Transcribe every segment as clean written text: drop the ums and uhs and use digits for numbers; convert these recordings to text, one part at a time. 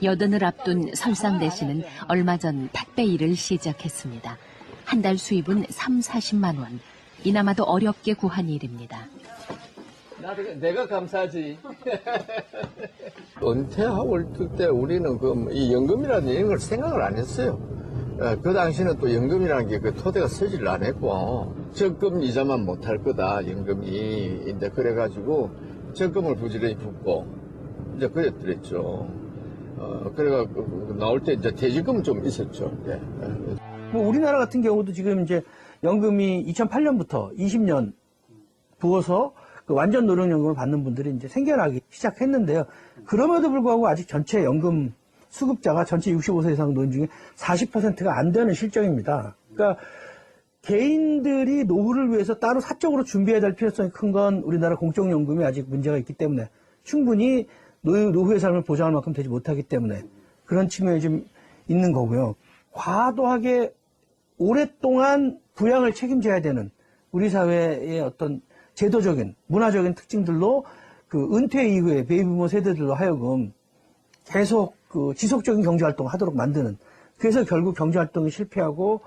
여든을 앞둔 설상대 씨는 얼마 전 택배 일을 시작했습니다. 한 달 수입은 30~40만 원. 이나마도 어렵게 구한 일입니다. 내가 감사하지. 은퇴하고 때 우리는 이 연금이라는 이런 걸 생각을 안 했어요. 그 당시는 또 연금이라는 게 그 토대가 서지를 안 했고 적금 이자만 못할 거다 연금이. 이제 그래가지고 적금을 부지런히 붓고 이제 그랬더랬죠. 그래가 나올 때 이제 퇴직금은 좀 있었죠. 네. 우리나라 같은 경우도 지금 이제 연금이 2008년부터 20년 부어서 그 완전 노령연금을 받는 분들이 이제 생겨나기 시작했는데요. 그럼에도 불구하고 아직 전체 연금 수급자가 전체 65세 이상 노인 중에 40%가 안 되는 실정입니다. 그러니까 개인들이 노후를 위해서 따로 사적으로 준비해야 될 필요성이 큰 건 우리나라 공적연금이 아직 문제가 있기 때문에 충분히 노후의 삶을 보장할 만큼 되지 못하기 때문에 그런 측면이 좀 있는 거고요. 과도하게 오랫동안 부양을 책임져야 되는 우리 사회의 어떤 제도적인, 문화적인 특징들로 그 은퇴 이후에 베이비부머 세대들로 하여금 계속 그 지속적인 경제활동을 하도록 만드는, 그래서 결국 경제활동이 실패하고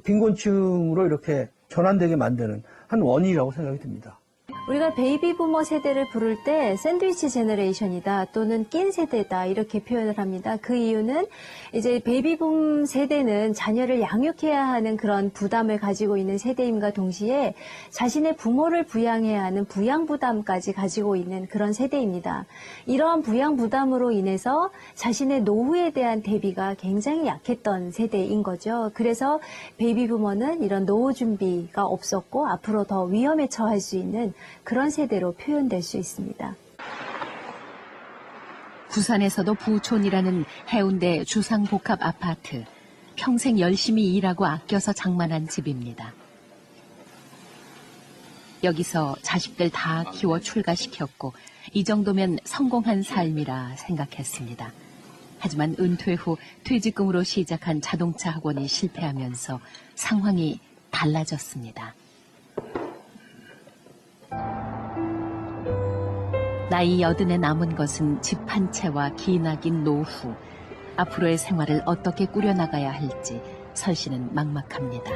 빈곤층으로 이렇게 전환되게 만드는 한 원인이라고 생각이 듭니다. 우리가 베이비부머 세대를 부를 때 샌드위치 제너레이션이다 또는 낀 세대다 이렇게 표현을 합니다. 그 이유는 이제 베이비붐 세대는 자녀를 양육해야 하는 그런 부담을 가지고 있는 세대임과 동시에 자신의 부모를 부양해야 하는 부양 부담까지 가지고 있는 그런 세대입니다. 이러한 부양 부담으로 인해서 자신의 노후에 대한 대비가 굉장히 약했던 세대인 거죠. 그래서 베이비부머는 이런 노후 준비가 없었고 앞으로 더 위험에 처할 수 있는 그런 세대로 표현될 수 있습니다. 부산에서도 부촌이라는 해운대 주상복합 아파트. 평생 열심히 일하고 아껴서 장만한 집입니다. 여기서 자식들 다 키워 출가시켰고 이 정도면 성공한 삶이라 생각했습니다. 하지만 은퇴 후 퇴직금으로 시작한 자동차 학원이 실패하면서 상황이 달라졌습니다. 나이 80에 남은 것은 집 한 채와 기나긴 노후. 앞으로의 생활을 어떻게 꾸려나가야 할지 설 씨는 막막합니다.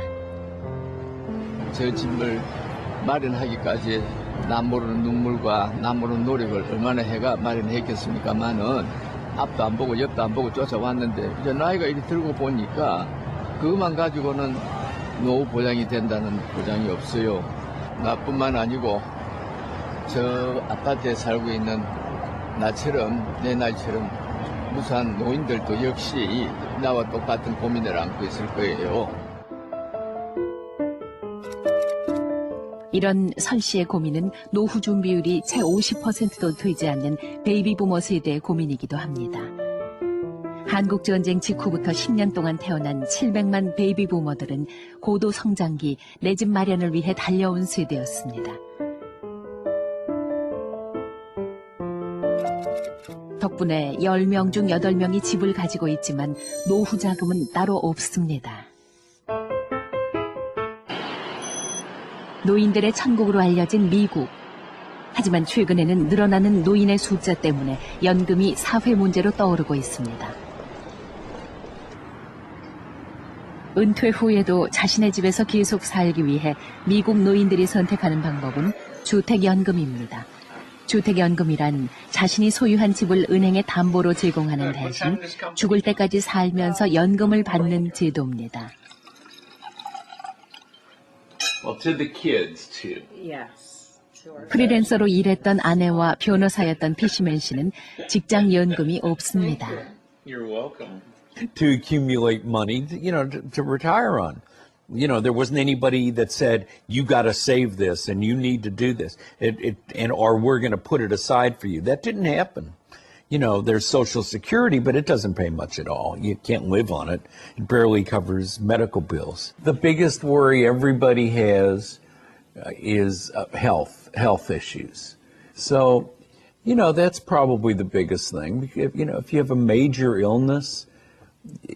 저 집을 마련하기까지 남모르는 눈물과 남모르는 노력을 얼마나 해가 마련했겠습니까마는 앞도 안 보고 옆도 안 보고 쫓아왔는데 이제 나이가 이렇게 들고 보니까 그것만 가지고는 노후 보장이 된다는 보장이 없어요. 나뿐만 아니고 저 아파트에 살고 있는 나처럼 내 나이처럼 무사한 노인들도 역시 나와 똑같은 고민을 안고 있을 거예요. 이런 설 씨의 고민은 노후 준비율이 채 50%도 되지 않는 베이비부머 세대의 고민이기도 합니다. 한국전쟁 직후부터 10년 동안 태어난 700만 베이비부머들은 고도 성장기 내 집 마련을 위해 달려온 세대였습니다. 덕분에 10명 중 8명이 집을 가지고 있지만 노후 자금은 따로 없습니다. 노인들의 천국으로 알려진 미국. 하지만 최근에는 늘어나는 노인의 숫자 때문에 연금이 사회 문제로 떠오르고 있습니다. 은퇴 후에도 자신의 집에서 계속 살기 위해 미국 노인들이 선택하는 방법은 주택연금입니다. 주택연금이란 자신이 소유한 집을 은행에 담보로 제공하는 대신 죽을 때까지 살면서 연금을 받는 제도입니다. Well, to the kids too. 프리랜서로 일했던 아내와 변호사였던 피시맨 씨는 직장 연금이 없습니다. You're welcome. To accumulate money, to retire on. There wasn't anybody that said, you got to save this and you need to do this, or we're going to put it aside for you. That didn't happen. There's Social Security, but it doesn't pay much at all. You can't live on it. It barely covers medical bills. The biggest worry everybody has is health issues. So, that's probably the biggest thing. If you have a major illness,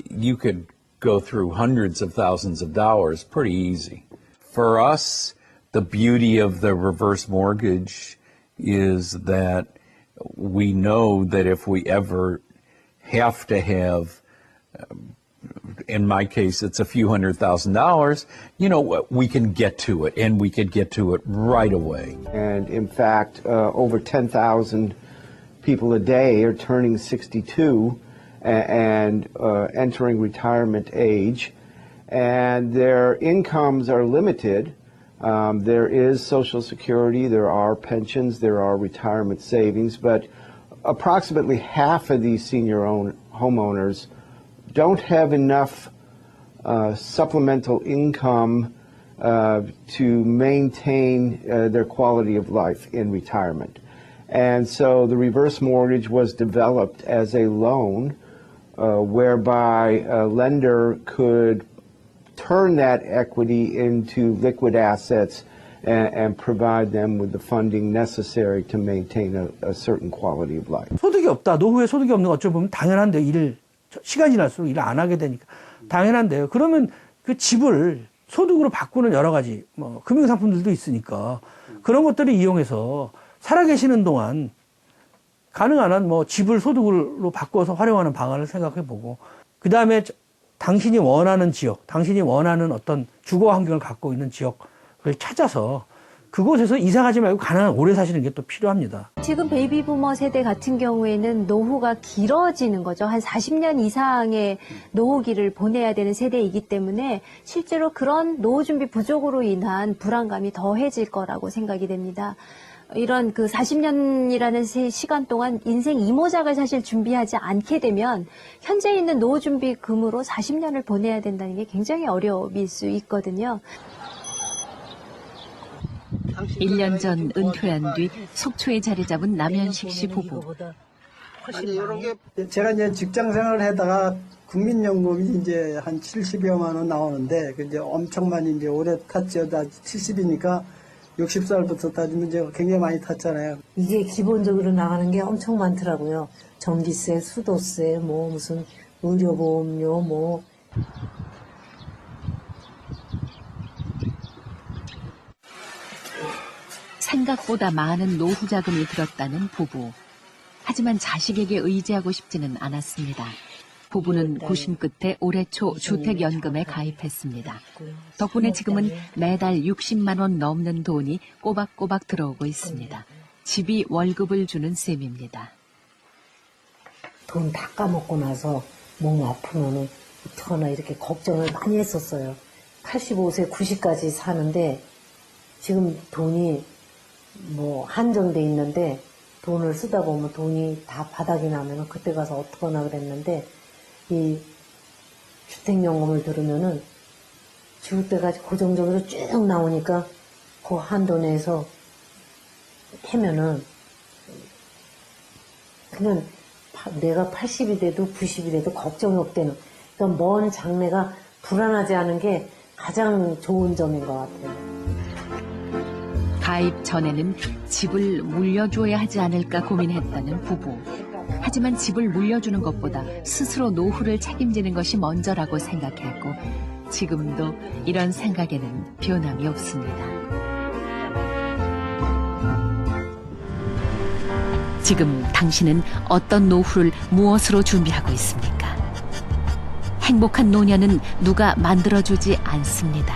you could go through hundreds of thousands of dollars pretty easy. For us, the beauty of the reverse mortgage is that we know that if we ever have to have, in my case, it's a few $100,000, we can get to it, and we could get to it right away. And in fact, over 10,000 people a day are turning 62 and entering retirement age, and their incomes are limited. There is Social Security, there are pensions, there are retirement savings, but approximately half of these senior homeowners don't have enough supplemental income to maintain their quality of life in retirement. And so the reverse mortgage was developed as a loan whereby a lender could turn that equity into liquid assets and provide them with the funding necessary to maintain a certain quality of life. 소득이 없다, 노후에 소득이 없는 거 어찌 보면 당연한데요. 시간이 지날수록 일을 안 하게 되니까 당연한데요. 그러면 그 집을 소득으로 바꾸는 여러 가지 금융상품들도 있으니까 그런 것들을 이용해서 살아계시는 동안 가능한 한 집을 소득으로 바꿔서 활용하는 방안을 생각해보고, 그 다음에 당신이 원하는 지역, 당신이 원하는 어떤 주거 환경을 갖고 있는 지역을 찾아서 그곳에서 이사 가지 말고 가능한 오래 사시는 게 또 필요합니다. 지금 베이비 부머 세대 같은 경우에는 노후가 길어지는 거죠. 한 40년 이상의 노후기를 보내야 되는 세대이기 때문에 실제로 그런 노후 준비 부족으로 인한 불안감이 더해질 거라고 생각이 됩니다. 이런 그 40년이라는 시간 동안 인생 이모작을 사실 준비하지 않게 되면 현재 있는 노후 준비금으로 40년을 보내야 된다는 게 굉장히 어려움일 수 있거든요. 1년 전 은퇴한 뒤 속초에 자리 잡은 남현식 씨 부부. 제가 이제 직장 생활을 하다가 국민연금이 이제 한 70여만 원 나오는데, 그 이제 엄청 많이 이제 오래 탔죠. 다 70이니까 60살부터 따지면 이제 굉장히 많이 탔잖아요. 이게 기본적으로 나가는 게 엄청 많더라고요. 전기세, 수도세, 무슨 의료보험료, 생각보다 많은 노후 자금이 들었다는 부부. 하지만 자식에게 의지하고 싶지는 않았습니다. 부부는 고심 끝에 올해 초 주택연금에 가입했습니다. 덕분에 지금은 매달 60만 원 넘는 돈이 꼬박꼬박 들어오고 있습니다. 집이 월급을 주는 셈입니다. 돈 다 까먹고 나서 몸 아프면은 어떡하나 이렇게 걱정을 많이 했었어요. 85세, 90까지 사는데 지금 돈이 한정돼 있는데 돈을 쓰다 보면 돈이 다 바닥이 나면은 그때 가서 어떡하나 그랬는데, 이 주택연금을 들으면은 죽을 때까지 고정적으로 쭉 나오니까 그 한도 내에서 하면은 그냥 내가 80이 돼도 90이 돼도 걱정이 없대는, 그러니까 먼 장래가 불안하지 않은 게 가장 좋은 점인 것 같아요. 가입 전에는 집을 물려줘야 하지 않을까 고민했다는 부부. 하지만 집을 물려주는 것보다 스스로 노후를 책임지는 것이 먼저라고 생각했고, 지금도 이런 생각에는 변함이 없습니다. 지금 당신은 어떤 노후를 무엇으로 준비하고 있습니까? 행복한 노년은 누가 만들어주지 않습니다.